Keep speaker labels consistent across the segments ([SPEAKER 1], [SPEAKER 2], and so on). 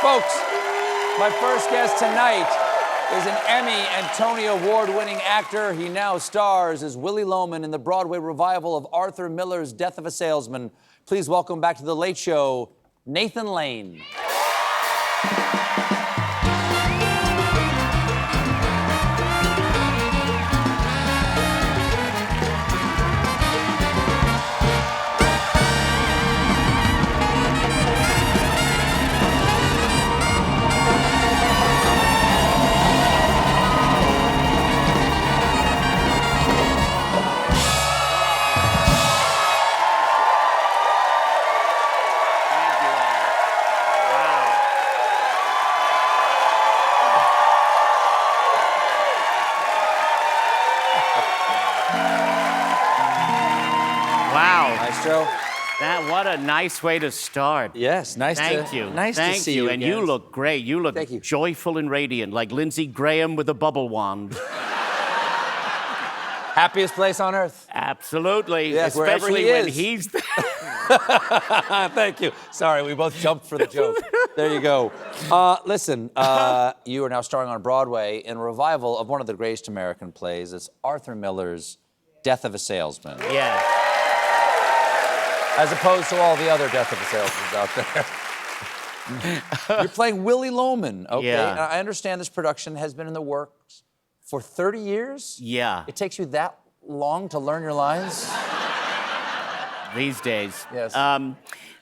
[SPEAKER 1] Folks, my first guest tonight is an Emmy and Tony Award-winning actor. He now stars as Willie Loman in the Broadway revival of Arthur Miller's Death of a Salesman. Please welcome back to The Late Show, Nathan Lane.
[SPEAKER 2] What a nice way to start.
[SPEAKER 1] Yes, nice
[SPEAKER 2] Thank you.
[SPEAKER 1] Nice to see you.
[SPEAKER 2] And you look great. You look joyful and radiant, like Lindsey Graham with a bubble wand.
[SPEAKER 1] Happiest place on earth.
[SPEAKER 2] Absolutely.
[SPEAKER 1] Yes,
[SPEAKER 2] especially when he's there.
[SPEAKER 1] Thank you. Sorry, we both jumped for the joke. There you go. Listen, you are now starring on Broadway in a revival of one of the greatest American plays. It's Arthur Miller's Death of a Salesman.
[SPEAKER 2] Yeah.
[SPEAKER 1] As opposed to all the other Death of a Salesmen out there. You're playing Willie Loman, okay?
[SPEAKER 2] Yeah.
[SPEAKER 1] And I understand this production has been in the works for 30 years?
[SPEAKER 2] Yeah.
[SPEAKER 1] It takes you that long to learn your lines?
[SPEAKER 2] These days.
[SPEAKER 1] Yes.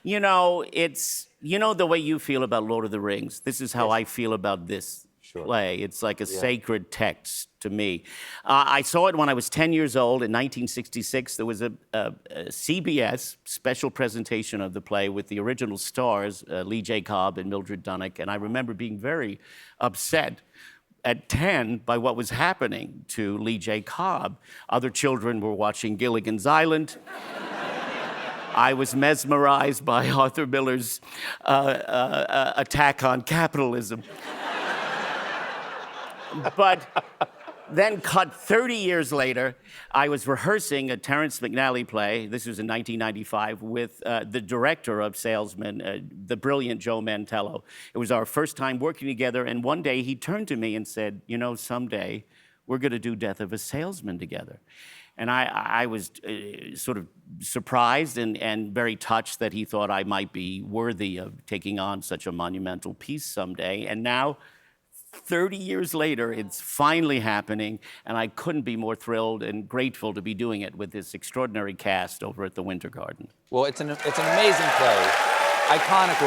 [SPEAKER 2] You know, it's, you know the way you feel about Lord of the Rings. This is how I feel about this play. It's like a sacred text to me. I saw it when I was 10 years old in 1966. There was a CBS special presentation of the play with the original stars, Lee J. Cobb and Mildred Dunnock, and I remember being very upset at 10 by what was happening to Lee J. Cobb. Other children were watching Gilligan's Island. I was mesmerized by Arthur Miller's attack on capitalism. But then cut 30 years later, I was rehearsing a Terrence McNally play, this was in 1995, with the director of Salesman, the brilliant Joe Mantello. It was our first time working together, and one day he turned to me and said, you know, someday we're gonna do Death of a Salesman together. And I was sort of surprised and very touched that he thought I might be worthy of taking on such a monumental piece someday. And now, 30 years later, it's finally happening, and I couldn't be more thrilled and grateful to be doing it with this extraordinary cast over at the Winter Garden.
[SPEAKER 1] Well, it's an amazing play, iconic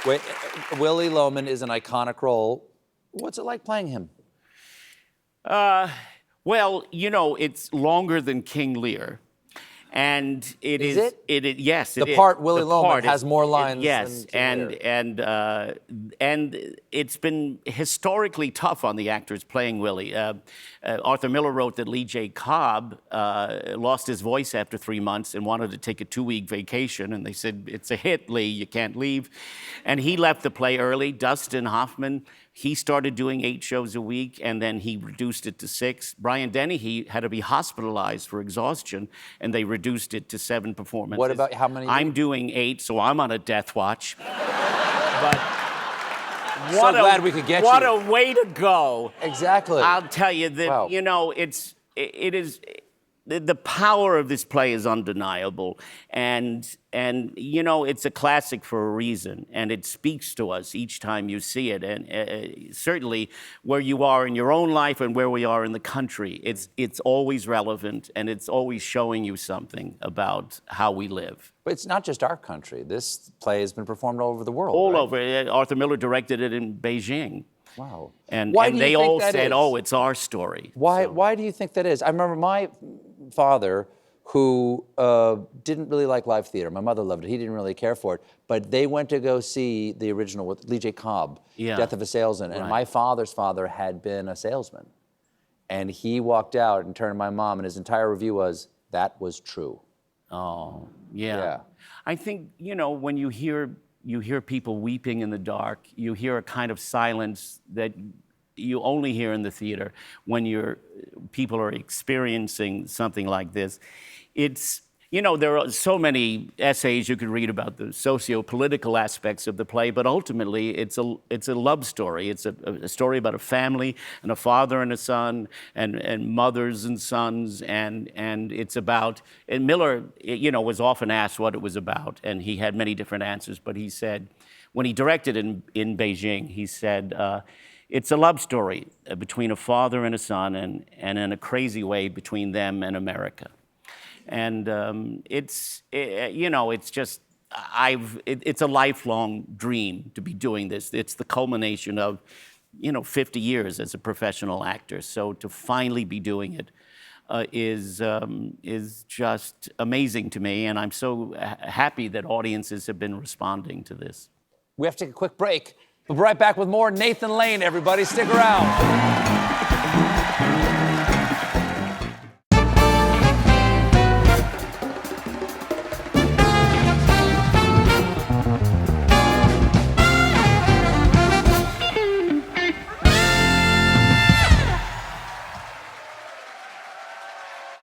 [SPEAKER 1] role. Willie Loman is an iconic role. What's it like playing him?
[SPEAKER 2] Well, you know, it's longer than King Lear. And it is.
[SPEAKER 1] Is
[SPEAKER 2] it? Yes, it is.
[SPEAKER 1] The part Willie Loman has more lines.
[SPEAKER 2] Yes,
[SPEAKER 1] than
[SPEAKER 2] and it's been historically tough on the actors playing Willie. Arthur Miller wrote that Lee J. Cobb lost his voice after 3 months and wanted to take a 2-week vacation, and they said, "It's a hit, Lee. You can't leave." And he left the play early. Dustin Hoffman. He started doing 8 shows a week, and then he reduced it to 6. Brian Dennehy had to be hospitalized for exhaustion, and they reduced it to 7 performances.
[SPEAKER 1] What about how many?
[SPEAKER 2] I'm doing 8, so I'm on a death watch. But
[SPEAKER 1] so glad we could get you.
[SPEAKER 2] What a way to go!
[SPEAKER 1] Exactly.
[SPEAKER 2] I'll tell you that you know it is. The power of this play is undeniable, and you know it's a classic for a reason, and it speaks to us each time you see it, and certainly where you are in your own life and where we are in the country, it's always relevant, and it's always showing you something about how we live.
[SPEAKER 1] But it's not just our country. This play has been performed all over the world.
[SPEAKER 2] All
[SPEAKER 1] right?
[SPEAKER 2] over. Arthur Miller directed it in Beijing.
[SPEAKER 1] Wow.
[SPEAKER 2] And they all said, "Oh, it's our story."
[SPEAKER 1] Why do you think that is? I remember my father, who didn't really like live theater. My mother loved it. He didn't really care for it. But they went to go see the original with Lee J. Cobb, Death of a Salesman. And my father's father had been a salesman. And he walked out and turned to my mom, and his entire review was, "That was true."
[SPEAKER 2] Oh, yeah. I think, you know, when you hear people weeping in the dark, you hear a kind of silence that you only hear in the theater when people are experiencing something like this. It's, you know, there are so many essays you could read about the socio-political aspects of the play, but ultimately it's a love story. It's a story about a family and a father and a son and mothers and sons, and it's about, and Miller, you know, was often asked what it was about, and he had many different answers, but he said, when he directed in Beijing, he said, it's a love story between a father and a son, and in a crazy way between them and America. And you know, it's just, it's a lifelong dream to be doing this. It's the culmination of, you know, 50 years as a professional actor. So to finally be doing it is just amazing to me. And I'm so happy that audiences have been responding to this.
[SPEAKER 1] We have to take a quick break. We'll be right back with more Nathan Lane, everybody. Stick around.